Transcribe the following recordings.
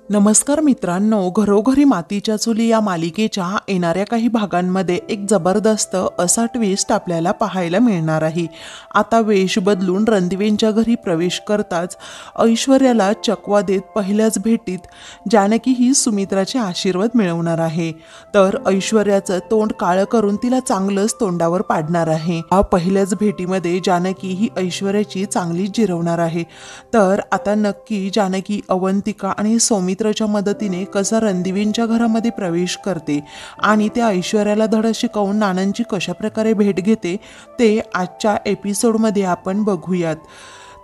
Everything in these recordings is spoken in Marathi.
नमस्कार मित्रांनो, घरोघरी मातीच्या चुली या मालिकेच्या येणाऱ्या काही भागांमध्ये एक जबरदस्त असा ट्विस्ट आपल्याला पाहायला मिळणार आहे। आता वेश बदलून रणदिवेंच्या घरी प्रवेश करताच ऐश्वर्याला चकवा देत पहिल्याच भेटीत जानकी ही सुमित्राचे आशीर्वाद मिळवणार आहे। तर ऐश्वर्याचं तोंड काळं करून तिला चांगलंच तोंडावर पाडणार आहे। पहिल्याच भेटीमध्ये जानकी ही ऐश्वर्याची चांगलीच जिरवणार आहे। तर आता नक्की जानकी अवंतिका आणि सौमित्राच्या मदतीने कसा रणदिवेंच्या घरामध्ये प्रवेश करते आणि त्या ऐश्वर्याला धडा शिकवून नानांची कशा प्रकारे भेट घेते ते आजच्या एपिसोडमध्ये आपण बघूयात।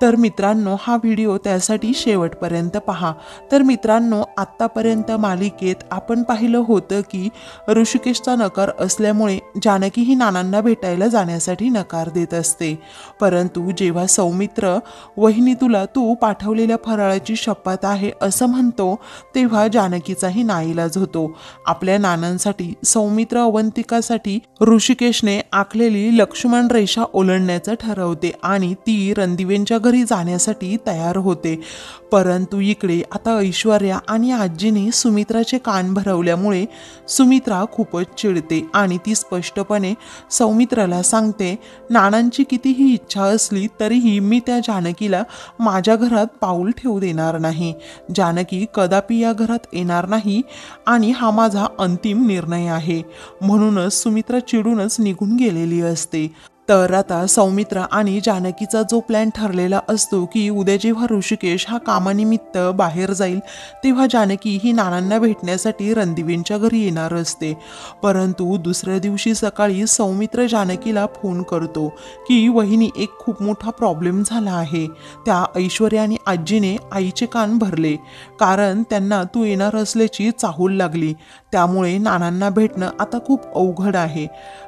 तर मित्रांनो, हा व्हिडिओ त्यासाठी शेवटपर्यंत पहा। तर मित्रांनो, आत्तापर्यंत मालिकेत आपण पाहिलं होतं की ऋषिकेशचा नकार असल्यामुळे जानकी ही नानांना भेटायला जाण्यासाठी नकार देत असते, परंतु जेव्हा सौमित्र वहिनी तू पाठवलेल्या फराळाची शपथ आहे असं म्हणतो तेव्हा जानकीचाही नाईलाज होतो। आपल्या नानांसाठी सौमित्र अवंतिकासाठी ऋषिकेशने आखलेली लक्ष्मण रेषा ओलांडण्याचं ठरवते आणि ती रणदिवेंच्या घरी जाण्यासाठी तयार होते, परंतु इकडे आता ऐश्वर्या आणि आजीने सुमित्राचे कान भरवल्यामुळे सुमित्रा खूपच चिडते आणि ती स्पष्टपणे सौमित्राला सांगते, नानांची कितीही इच्छा असली तरीही मी त्या जानकीला माझ्या घरात पाऊल ठेवू देणार नाही। जानकी कदापि या घरात येणार नाही आणि हा माझा अंतिम निर्णय आहे। म्हणूनच सुमित्रा चिडूनच निघून गेलेली असते। तर आता सौमित्रा आणि जानकीचा जो प्लॅन ठरलेला असतो की उद्या जेव्हा ऋषिकेश हा कामानिमित्त बाहेर जाईल तेव्हा जानकी ही नानांना भेटण्यासाठी रणदिवेंच्या घरी येणार असते, परंतु दुसऱ्या दिवशी सकाळी सौमित्र जानकीला फोन करतो की वहिनी, एक खूप मोठा प्रॉब्लेम झाला आहे। त्या ऐश्वर्या आणि आजीने आईचे कान भरले, कारण त्यांना तू येणार असल्याची चाहूल लागली, त्यामुळे नानांना भेटणं आता खूप अवघड आहे,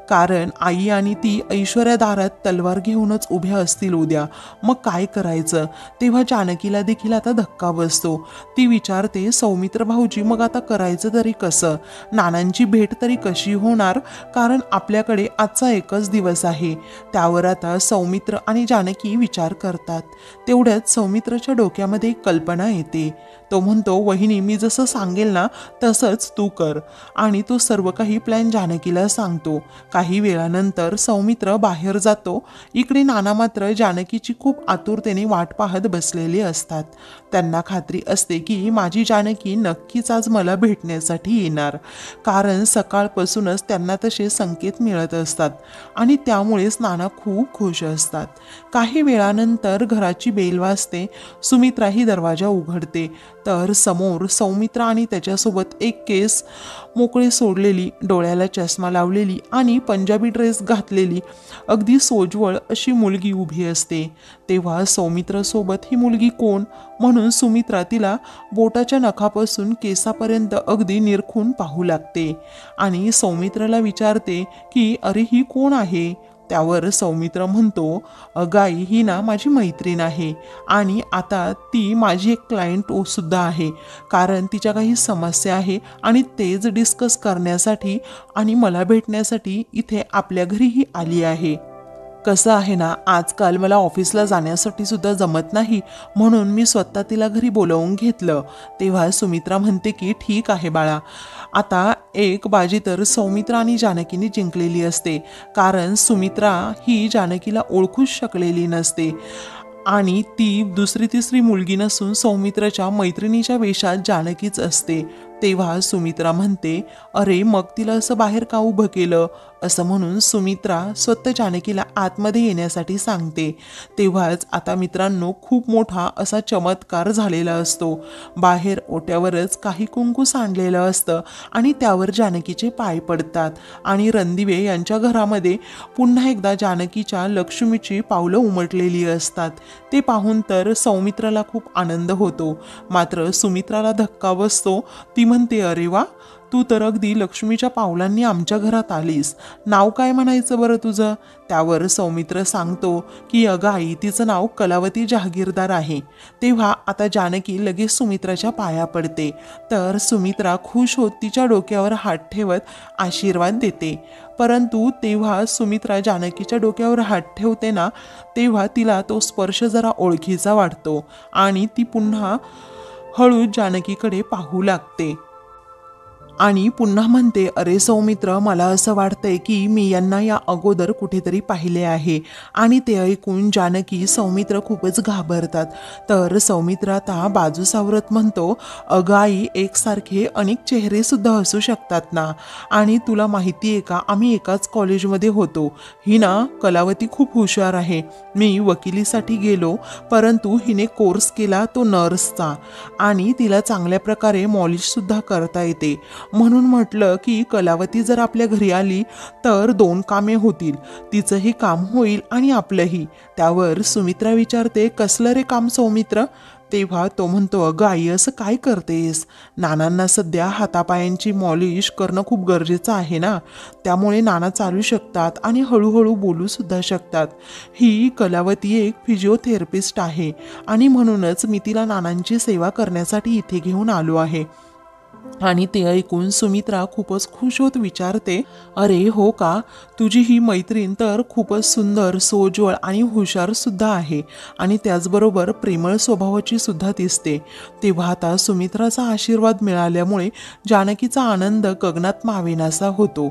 कारण आई आणि ती ऐश्वर्या दारात तलवार घेऊनच उभ्या असतील उद्या, मग काय करायचं। तेव्हा जानकीला देखील आता धक्का बसतो। ती विचारते, सौमित्र भाऊजी, मग आता करायचं तरी कसं, नानांची भेट तरी कशी होणार, कारण आपल्याकडे आजचा एकच दिवस आहे। त्यावर आता सौमित्र आणि जानकी विचार करतात। तेवढ्यात सौमित्रच्या डोक्यामध्ये एक कल्पना येते। तो म्हणतो, वहिनी, मी जसं सांगेल ना तसंच तू कर, आणि तो सर्व काही प्लॅन जानकीला सांगतो। काही वेळानंतर सौमित्र बाहेर जातो। इकडे नाना मात्र जानकीची खूप आतुरतेने वाट पाहत बसलेले असतात। त्यांना खात्री असते की माझी जानकी नक्कीच आज मला भेटण्यासाठी येणार, कारण सकाळपासूनच त्यांना तसे संकेत मिळत असतात आणि त्यामुळेच नाना खूप खुश असतात। काही वेळानंतर घराची बेल वाजते। सुमित्रा ही दरवाजा उघडते तर समोर सौमित्र आणि त्याच्यासोबत एक केस मोकळे सोडलेली, डोळ्याला चष्मा लावलेली आणि पंजाबी ड्रेस घातलेली अगदी सोज्वळ अशी मुलगी उभी असते। तेव्हा सौमित्रासोबत ही मुलगी कोण म्हणून सुमित्रा तिला बोटाच्या नखापासून केसापर्यंत अगदी निरखून पाहू लागते आणि सौमित्राला विचारते की अरे, ही कोण आहे। त्यावर सौमित्र म्हणतो, अगाई, ही ना माझी मैत्रीण आहे आणि आता ती माझी एक क्लायंट सुद्धा आहे, कारण तिच्या काही समस्या आहे आणि तेच डिस्कस करण्यासाठी आणि मला भेटण्यासाठी इथे आपल्या घरीही आली आहे। कसं आहे ना, आजकाल मला ऑफिसला जाण्यासाठी सुद्धा जमत नाही, म्हणून मी स्वतः तिला घरी बोलवून घेतलं। तेव्हा सुमित्रा म्हणते की ठीक आहे बाळा। आता एक बाजी तर सौमित्रा आणि जानकीने जिंकलेली असते, कारण सुमित्रा ही जानकीला ओळखूच शकलेली नसते आणि ती दुसरी तिसरी मुलगी नसून सौमित्राच्या मैत्रिणीच्या वेशात जानकीच असते। तेव्हा सुमित्रा म्हणते, अरे, मग तिला असं बाहेर का उभं केलं, असं म्हणून सुमित्रा स्वतः जानकीला आतमध्ये येण्यासाठी सांगते। तेव्हाच आता मित्रांनो, खूप मोठा असा चमत्कार झालेला असतो। बाहेर ओट्यावरच काही कुंकू सांडलेलं असतं आणि त्यावर जानकीचे पाय पडतात आणि रणदिवे यांच्या घरामध्ये पुन्हा एकदा जानकीच्या लक्ष्मीची पावलं उमटलेली असतात। ते पाहून तर सौमित्राला खूप आनंद होतो, मात्र सुमित्राला धक्का बसतो। ती म्हणते, अरे वा, तू तर अगदी लक्ष्मीच्या पावलांनी आमच्या घरात आलीस. नाव काय म्हणायचं बरं तुझं? त्यावर सौमित्र सांगतो की अगं आई, तिचं नाव कलावती जहागीरदार आहे. तेव्हा आता जानकी लगेच सुमित्राच्या पाया पडते. तर सुमित्रा खुश होत तिच्या डोक्यावर हात ठेवत आशीर्वाद देते. परंतु तेव्हा सुमित्रा जानकीच्या डोक्यावर हात ठेवते ना, तेव्हा तिला तो स्पर्श जरा ओळखीचा वाटतो आणि ती पुन्हा हळू जानकीकडे पाहू लागते आणि पुन्हा म्हणते, अरे सौमित्र, मला असं वाटतंय की मी यांना या अगोदर कुठेतरी पाहिले आहे. आणि ते ऐकून जानकी सौमित्र खूपच घाबरतात. तर सौमित्र आता बाजू सावरत म्हणतो, अगं आई, एकसारखे अनेक चेहरे सुद्धा असू शकतात ना. आणि तुला माहिती आहे का, आम्ही एकाच कॉलेजमध्ये होतो. ही ना कलावती खूप हुशार आहे. मी वकिलीसाठी गेलो, परंतु हिने कोर्स केला तो नर्सचा आणि तिला चांगल्या प्रकारे मॉलिशसुद्धा करता येते. म्हणून म्हटलं की कलावती जर आपल्या घरी आली तर 2 कामे होतील, तिचंही काम होईल आणि आपलंही. त्यावर सुमित्रा विचारते, कसलं रे काम सौमित्र? तेव्हा तो म्हणतो, अगं आई, असं काय करतेस? नानांना सध्या हातापायांची मॉलिश करणं खूप गरजेचं आहे ना. त्यामुळे नाना चालू शकतात आणि हळूहळू बोलू सुद्धा शकतात. ही कलावती एक फिजिओथेरपिस्ट आहे आणि म्हणूनच मी तिला नानांची सेवा करण्यासाठी इथे घेऊन आलो आहे. आणि ते ऐकून सुमित्रा खूपच खुश होत विचारते, अरे हो का? तुझी ही मैत्रीण तर खूपच सुंदर, सोज्वळ आणि हुशार सुद्धा आहे आणि त्याचबरोबर प्रेमळ स्वभावाची सुद्धा दिसते. तेव्हा आता सुमित्राचा आशीर्वाद मिळाल्यामुळे जानकीचा आनंद गगनात मावेनासा होतो.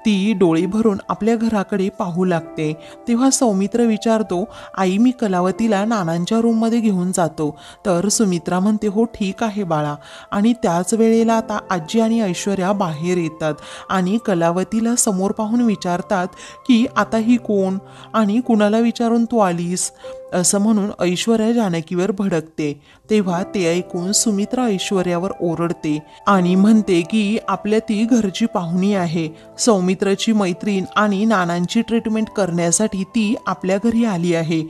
ती डोळे भरून आपल्या घराकडे पाहू लागते. तेव्हा सौमित्र विचारतो, आई, मी कलावतीला नानांच्या रूममध्ये घेऊन जातो. तर सुमित्रा म्हणते, हो ठीक आहे बाळा. आणि त्याच वेळेला आता आजी आणि ऐश्वर्या बाहेर येतात आणि कलावतीला समोर पाहून विचारतात की आता ही कोण आणि कुणाला विचारून तू आलीस, असं म्हणून ऐश्वर्या जानकीवर भडकते. तेव्हा ते ऐकून सुमित्रा ऐश्वर्यावर ओरडते आणि म्हणते की आपल्या ती घरची पाहुणी आहे, सौमित्रची मैत्रीण आणि नानांची ट्रीटमेंट करण्यासाठी ती आपल्या घरी आली आहे,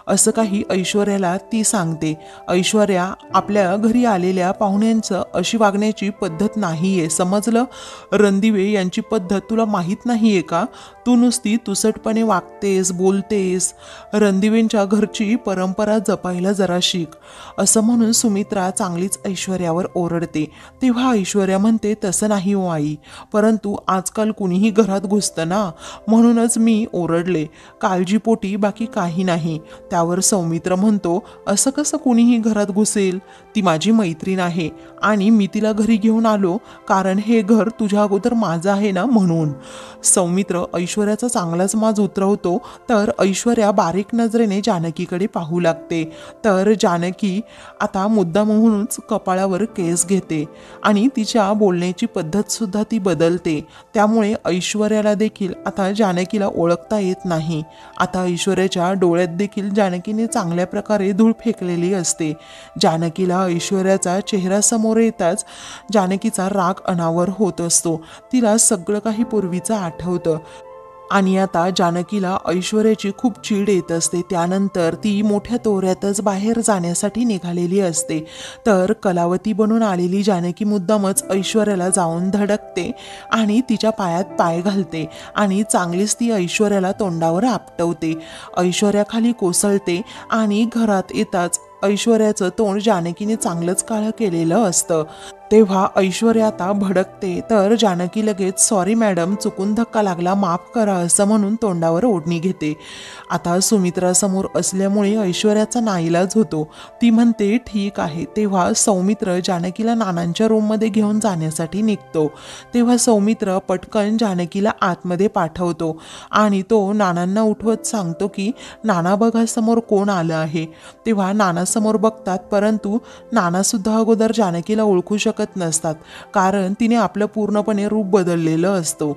असं काही ऐश्वर्याला ती सांगते. ऐश्वर्या, आपल्या घरी आलेल्या पाहुण्यांचं अशी वागण्याची पद्धत नाहीये, समजलं? रणदिवे यांची पद्धत तुला माहीत नाहीये का? तू नुसती तुसटपणे वागतेस, बोलतेस. रणदिवेंच्या घरची परंपरा जपायला जरा शिक, असं म्हणून सुमित्रा चांगलीच ऐश्वर्यावर ओरडते. तेव्हा ऐश्वर्या म्हणते, तसं नाही हो आई, परंतु आजकाल कुणीही घरात घुसतं ना, म्हणूनच मी ओरडले, काळजीपोटी, बाकी काही नाही. त्यावर सौमित्र म्हणतो, असं कसं कुणीही घरात घुसेल? ती माझी मैत्रीण आहे आणि मी तिला घरी घेऊन आलो कारण हे घर तुझ्या अगोदर माझं आहे ना, म्हणून. सौमित्र ऐश्वर्याचा चांगलाच माज उतरवतो. तर ऐश्वर्या बारीक नजरेने जानकीकडे पाहू लागते. तर जानकी आता मुद्दा म्हणूनच कपाळावर केस घेते आणि तिच्या बोलण्याची पद्धत सुद्धा ती बदलते. त्यामुळे ऐश्वर्याला देखील आता जानकीला ओळखता येत नाही. आता ऐश्वर्याच्या डोळ्यात देखील जानकीने चांगल्या प्रकारे धूळ फेकलेली असते. जानकीला ऐश्वर्याचा चेहरा समोर येताच जानकीचा राग अनावर होत असतो. तिला सगळं काही पूर्वीचं आठवतं आणि आता जानकीला ऐश्वर्याची खूप चीड येत असते. त्यानंतर ती मोठ्या तोऱ्यातच बाहेर जाण्यासाठी निघालेली असते. तर कलावती बनून आलेली जानकी मुद्दामच ऐश्वर्याला जाऊन धडकते आणि तिच्या पायात पाय घालते आणि चांगलीच ती ऐश्वर्याला तोंडावर आपटवते. ऐश्वर्या खाली कोसळते आणि घरात येताच ऐश्वर्याचं तोंड जानकीने चांगलंच काळं केलेलं असतं. तेव्हा ऐश्वर्या आता भडकते. तर जानकी लगेच, सॉरी मॅडम, चुकून धक्का लागला, माफ करा, असं म्हणून तोंडावर ओढणी घेते. आता सुमित्रासमोर असल्यामुळे ऐश्वर्याचा नाईलाज होतो. ती म्हणते, ठीक आहे. तेव्हा सौमित्र जानकीला नानांच्या रूममध्ये घेऊन जाण्यासाठी निघतो. तेव्हा सौमित्र पटकन जानकीला आतमध्ये पाठवतो आणि तो नानांना उठवत सांगतो की नाना बघा, समोर कोण आलं आहे. तेव्हा नाना समोर बघतात, परंतु नानासुद्धा अगोदर जानकीला ओळखू शकत नसतात कारण तिने आपलं पूर्णपणे रूप बदललेलं असतो.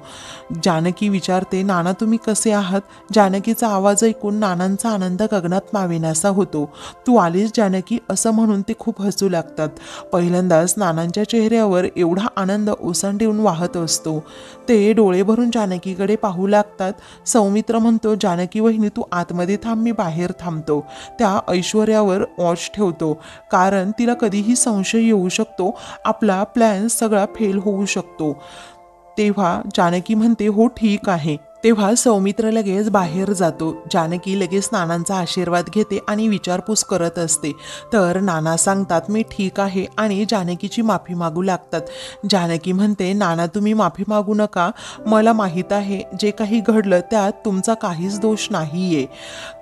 जानकी विचारते, नाना तुम्ही कसे आहात? जानकीचा आवाज ऐकून नानांचा आनंद गगनात मावेनासा होतो. तू आलीस जानकी, असं म्हणून ते खूप हसू लागतात. पहिल्यांदाच नानांच्या चेहऱ्यावर एवढा आनंद ओसंडून वाहत असतो. ते डोळे भरून जानकीकडे पाहू लागतात. सौमित्र म्हणतो, जानकी वहिनी तू आतमध्ये थांब, मी बाहेर थांबतो. त्या ऐश्वर्यावर वॉच ठेवतो कारण तिला कधीही संशय येऊ शकतो आपला प्लॅन सगळा फेल होऊ शकतो. तेव्हा जानकी म्हणते, हो ठीक आहे. तेव्हा सौमित्र लगेच बाहेर जातो. जानकी लगेच नानांचा आशीर्वाद घेते आणि विचारपूस करत असते. तर नाना सांगतात, मी ठीक आहे, आणि जानकीची माफी मागू लागतात. जानकी म्हणते, नाना तुम्ही माफी मागू नका. मला माहीत आहे जे काही घडलं त्यात तुमचा काहीच दोष नाहीये,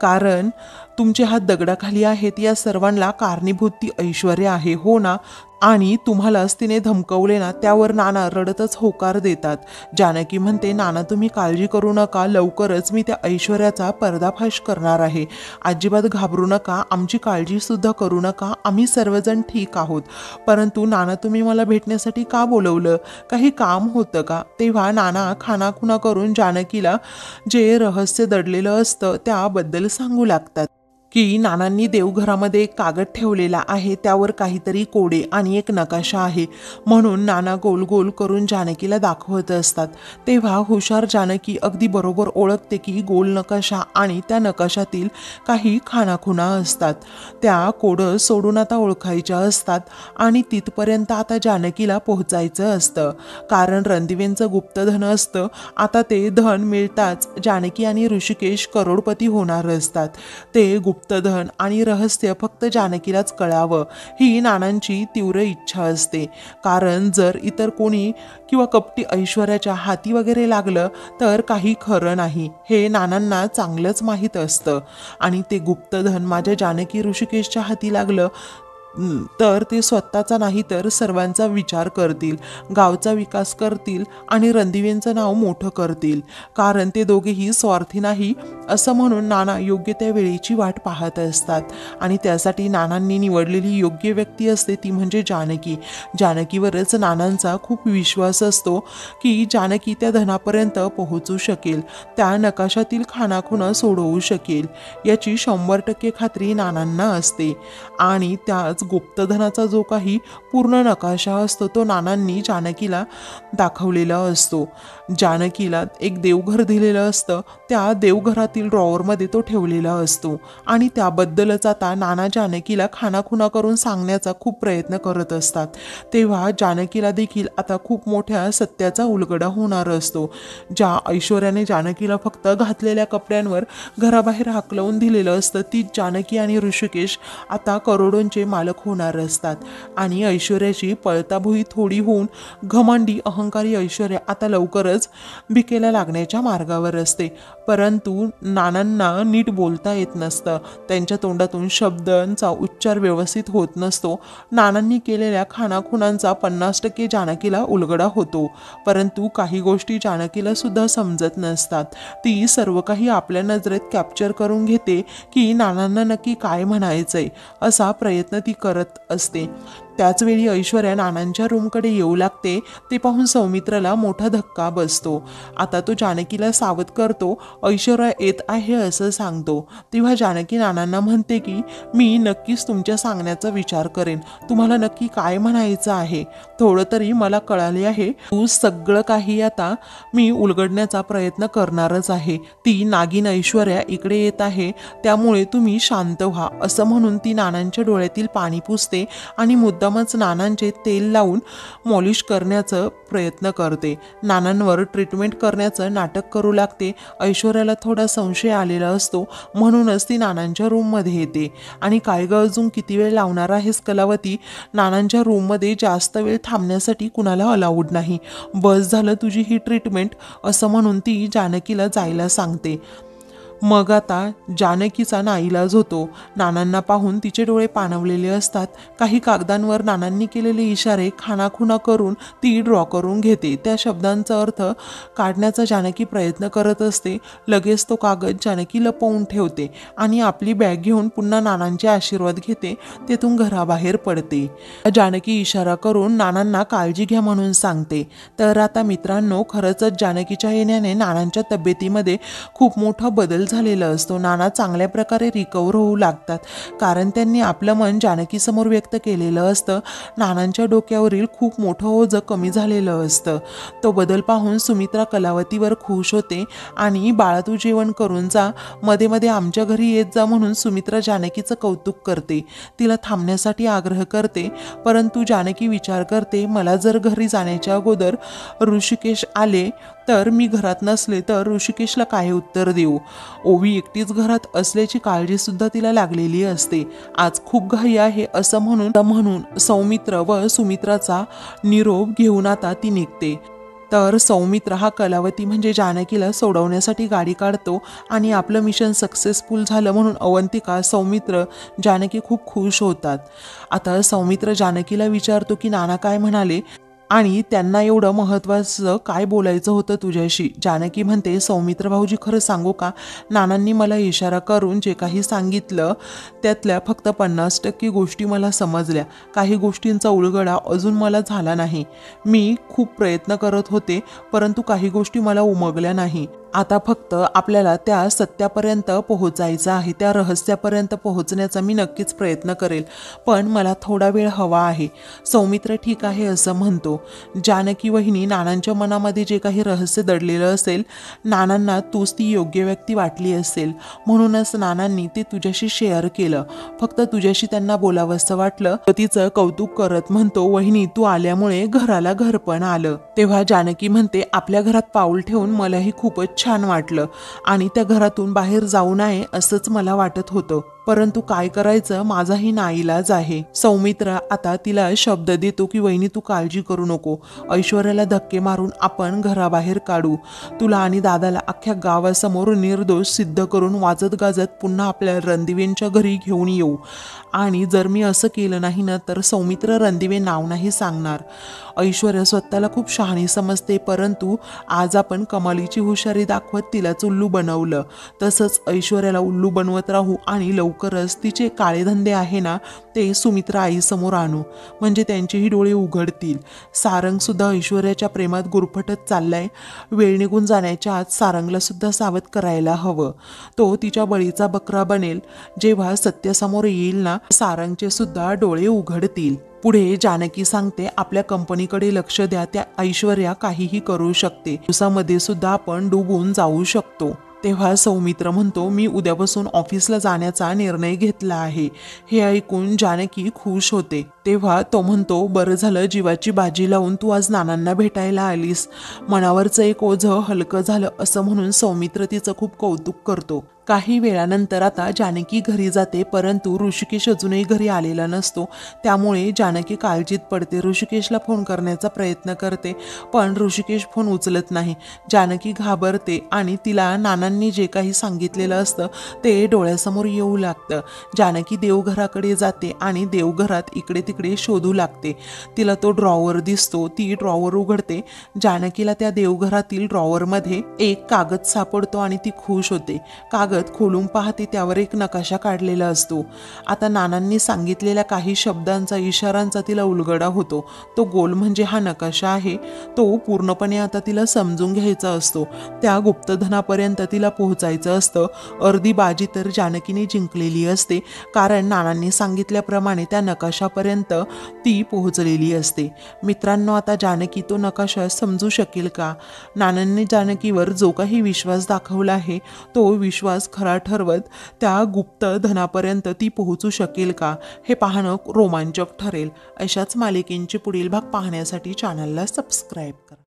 कारण तुमचे हात दगडाखाली आहेत. या सर्वांना कारणीभूत ती ऐश्वर्या आहे, हो ना? आणि तुम्हालाच तिने धमकवले ना? त्यावर नाना रडतच होकार देतात. जानकी म्हणते, नाना तुम्ही काळजी करू नका, लवकरच मी त्या ऐश्वर्याचा पर्दाफाश करणार आहे. अजिबात घाबरू नका, आमची काळजी सुद्धा करू नका, आम्ही सर्वजण ठीक आहोत. परंतु नाना तुम्ही मला भेटण्यासाठी का बोलवलं? काही काम होतं का? तेव्हा नाना खानाखुना करून जानकीला जे रहस्य दडलेलं असतं त्याबद्दल सांगू लागतात की नानांनी देवघरामध्ये एक कागद ठेवलेला आहे, त्यावर काहीतरी कोडे आणि एक नकाशा आहे, म्हणून नाना गोल गोल करून जानकीला दाखवत असतात. तेव्हा हुशार जानकी अगदी बरोबर ओळखते की गोल नकाशा आणि त्या नकाशातील काही खानाखुना असतात. त्या कोड सोडून आता ओळखायच्या असतात आणि तिथपर्यंत आता जानकीला पोहोचायचं असतं, कारण रणदिवेंचं गुप्तधन असतं. आता ते धन मिळताच जानकी आणि ऋषिकेश करोडपती होणार असतात. ते गुप्तधन आणि रहस्य फक्त जानकीलाच कळावं ही नानांची तीव्र इच्छा असते, कारण जर इतर कोणी किंवा कपटी ऐश्वर्याच्या हाती वगैरे लागलं तर काही खरं नाही, हे नानांना चांगलंच माहीत असतं. आणि ते गुप्तधन माझ्या जानकी ऋषिकेशच्या हाती लागलं तर ते स्वतःचा नाही तर सर्वांचा विचार करतील, गावचा विकास करतील आणि रणदिवेंचं नाव मोठं करतील, कारण ते दोघेही स्वार्थी नाही असं म्हणून नाना योग्य त्या वेळेची वाट पाहत असतात. आणि त्यासाठी नानांनी निवडलेली योग्य व्यक्ती असते ती म्हणजे जानकी. जानकीवरच नानांचा खूप विश्वास असतो की जानकी त्या धनापर्यंत पोहोचू शकेल, त्या नकाशातील खानाखुना सोडवू शकेल, याची 100% खात्री नानांना असते. आणि त्याच गुप्तधनाचा जो काही पूर्ण नकाशा असतो तो नानांनी जानकीला दाखवलेला असतो. जानकीला एक देवघर दिलेलं असतं, त्या देवघरातील ड्रॉवरमध्ये तो ठेवलेला असतो आणि त्याबद्दलच आता नाना जानकीला खानाखुना करून सांगण्याचा खूप प्रयत्न करत असतात. तेव्हा जानकीला देखील आता खूप मोठ्या सत्याचा उलगडा होणार असतो. ज्या ऐश्वर्याने जानकीला फक्त घातलेल्या कपड्यांवर घराबाहेर हाकलवून दिलेलं असतं तीच जानकी आणि ऋषिकेश आता करोडोंचे मालक होणार असतात. आणि ऐश्वर्याची पळताभुई थोडी होऊन घमंडी अहंकारी ऐश्वर्या आता लवकरच भिकेला लागण्याच्या मार्गावर असते. परंतु नानांना नीट बोलता येत नसतं, त्यांच्या तोंडातून शब्दांचा उच्चार व्यवस्थित होत नसतो. नानांनी केलेल्या खानाखुनांचा 50% जानकीला उलगडा होतो, परंतु काही गोष्टी जानकीला सुद्धा समजत नसतात. ती सर्व काही आपल्या नजरेत कॅप्चर करून घेते की नानांना नक्की काय म्हणायचंय असा प्रयत्न ती करत असते. त्याचवेळी ऐश्वर्या नानांच्या रूमकडे येऊ लागते. ते पाहून सौमित्रला मोठा धक्का बसतो. आता तो जानकीला सावध करतो. ऐश्वर्या येत आहे असं सांगतो. तेव्हा जानकी नानांना म्हणते की मी नक्कीच तुमच्या सांगण्याचा विचार करेन, तुम्हाला नक्की काय म्हणायचं आहे थोडं तरी मला कळाले आहे. तू सगळं काही आता मी उलगडण्याचा प्रयत्न करणारच आहे. ती नागिन ऐश्वर्या इकडे येत आहे, त्यामुळे तुम्ही शांत व्हा असं म्हणून ती नानांच्या डोळ्यातील पाणी पुसते आणि मुद्दामच नानांचे तेल लावून मॉलिश करण्याचा प्रयत्न करते. नानांवर ट्रीटमेंट करण्याचं नाटक करू लागते. ऐश्वर्याला थोडा संशय आलेला असतो, म्हणूनच ती नानांच्या रूममध्ये येते. आणि काय ग अजून किती वेळ लावणार आहेस कलावती? नानांच्या रूममध्ये जास्त वेळ थांबण्यासाठी कुणाला अलाउड नाही, बस झालं तुझी ही ट्रीटमेंट असं म्हणून ती जानकीला जायला सांगते. मग आता जानकीचा नाईलाज होतो. नानांना पाहून तिचे डोळे पाणवलेले असतात. काही कागदांवर नानांनी केलेले इशारे खानाखुना करून ती ड्रॉ करून घेते. त्या शब्दांचा अर्थ काढण्याचा जानकी प्रयत्न करत असते. लगेच तो कागद जानकी लपवून ठेवते आणि आपली बॅग घेऊन पुन्हा नानांचे आशीर्वाद घेते. तेथून घराबाहेर पडते. जानकी इशारा करून नानांना काळजी घ्या म्हणून सांगते. तर आता मित्रांनो, खरंच जानकीच्या येण्याने नानांच्या तब्येतीमध्ये खूप मोठा बदल झालेला असतो. नाना चांगल्या प्रकारे रिकवर होऊ लागतात, कारण त्यांनी आपलं मन जानकीसमोर व्यक्त केलेलं असतं. नानांच्या डोक्यावरील खूप मोठं ओझं कमी झालेलं असतं. तो बदल पाहून सुमित्रा कलावतीवर खुश होते आणि बाळा तू जेवण करून जा, मध्ये मध्ये आमच्या घरी येत जा म्हणून सुमित्रा जानकीचं कौतुक करते. तिला थांबण्यासाठी आग्रह करते, परंतु जानकी विचार करते, मला जर घरी जाण्याच्या अगोदर ऋषिकेश आले तर मी घरात नसले तर ऋषिकेशला काय उत्तर देऊ. ओवी एकटीच घरात असल्याची काळजी सुद्धा तिला लागलेली असते. आज खूप घाई आहे असं म्हणून सौमित्र व सुमित्राचा निरोप घेऊन आता ती निघते. तर सौमित्र हा कलावती म्हणजे जानकीला सोडवण्यासाठी गाडी काढतो आणि आपलं मिशन सक्सेसफुल झालं म्हणून अवंतिका, सौमित्र, जानकी खूप खुश होतात. आता सौमित्र जानकीला विचारतो की नाना काय म्हणाले आणि त्यांना एवढं महत्त्वाचं काय बोलायचं होतं तुझ्याशी. जानकी म्हणते, सौमित्र भाऊजी खरं सांगू का, नानांनी मला इशारा करून जे काही सांगितलं त्यातल्या फक्त 50% गोष्टी मला समजल्या. काही गोष्टींचा उलगडा अजून मला झाला नाही. मी खूप प्रयत्न करत होते, परंतु काही गोष्टी मला उमगल्या नाही. आता फक्त आपल्याला त्या सत्यापर्यंत पोहोचायचं आहे. त्या रहस्यापर्यंत पोहोचण्याचा मी नक्कीच प्रयत्न करेल, पण मला थोडा वेळ हवा आहे. सौमित्र ठीक आहे असं म्हणतो. जानकी वहिनी, नानांच्या मनामध्ये जे काही रहस्य दडलेलं असेल, नानांना तूच ती योग्य व्यक्ती वाटली असेल, म्हणूनच नानांनी ते तुझ्याशी शेअर केलं. फक्त तुझ्याशी त्यांना बोलावंसं वाटलं. तिचं कौतुक करत म्हणतो, वहिनी तू आल्यामुळे घराला घरपण आलं. तेव्हा जानकी म्हणते, आपल्या घरात पाऊल ठेवून मलाही खूपच छान वाटलं आणि त्या घरातून बाहेर जाऊ नये असंच मला वाटत होतं, परंतु काय करायचं, माझाही नाईलाज आहे. सौमित्र आता तिला शब्द देतो की वहिनी तू काळजी करू नको, ऐश्वर्याला धक्के मारून आपण घराबाहेर काढू. तुला आणि दादाला अख्ख्या गावासमोर निर्दोष सिद्ध करून वाजत गाजत पुन्हा आपल्या रणदिवेंच्या घरी घेऊन येऊ. आणि जर मी असं केलं नाही ना तर सौमित्र रणदिवे नाव नाही सांगणार. ऐश्वर्या स्वतःला खूप शहाणी समजते, परंतु आज आपण कमालीची हुशारी दाखवत तिलाच उल्लू बनवलं. तसंच ऐश्वर्याला उल्लू बनवत राहू आणि लवकरच तिचे काळे धंदे आहे ना ते सुमित्रा आईसमोर आणू, म्हणजे त्यांचेही डोळे उघडतील. सारंग सुद्धा ऐश्वर्याच्या प्रेमात गुरफटत चाललाय. वेळ निघून जाण्याच्या आत सारंगला सुद्धा सावध करायला हवं. तो तिच्या बळीचा बकरा बनेल. जेव्हा सत्यासमोर येईल ना सारंगचे सुद्धा डोळे उघडतील. पुढे जानकी सांगते, आपल्या कंपनीकडे लक्ष द्या, त्या ऐश्वर्या काहीही करू शकते. दिवसामध्ये सुद्धा आपण डुबून जाऊ शकतो. तेव्हा सौमित्र म्हणतो, मी उद्यापासून ऑफिसला जाण्याचा निर्णय घेतला आहे. हे ऐकून जानकी खुश होते. तेव्हा तो म्हणतो, बरं झालं जीवाची बाजी लावून तू आज नानांना भेटायला आलीस. मनावरचं एक ओझं हलकं झालं असं म्हणून सौमित्र तिचं खूप कौतुक करतो. काही वेळानंतर आता जानकी घरी जाते, परंतु ऋषिकेश अजूनही घरी आलेला नसतो. त्यामुळे जानकी काळजीत पडते. ऋषिकेशला फोन करण्याचा प्रयत्न करते, पण ऋषिकेश फोन उचलत नाही. जानकी घाबरते आणि तिला नानांनी जे काही सांगितलेलं असतं ते डोळ्यासमोर येऊ लागतं. जानकी देवघराकडे जाते आणि देवघरात इकडे तिकडे शोधू लागते. तिला तो ड्रॉवर दिसतो. ती ड्रॉवर उघडते. जानकीला त्या देवघरातील ड्रॉवरमध्ये एक कागद सापडतो आणि ती खुश होते. कागद खोलून पाहते, त्यावर एक नकाशा काढलेला असतो. आता नानांनी सांगितलेल्या काही शब्दांचा, इशारांचा तिला उलगडा होतो. तो गोल म्हणजे हा नकाशा आहे. तो पूर्णपणे आता तिला समजून घ्यायचा असतो. त्या गुप्तधनापर्यंत तिला पोहोचायचं असतं. अर्धी बाजी तर जानकीने जिंकलेली असते, कारण नानांनी सांगितल्याप्रमाणे त्या नकाशापर्यंत ती पोहोचलेली असते. मित्रांनो, आता जानकी तो नकाशा समजू शकेल का? नानांनी जानकीवर जो काही विश्वास दाखवला आहे तो विश्वास खरा ठरवत त्या गुप्त धनापर्यंत ती पोहोचू शकेल का, हे पाहणं रोमांचक ठरेल. अशाच मालिकेंचे पुढील भाग पाहण्यासाठी चॅनलला सबस्क्राईब करा.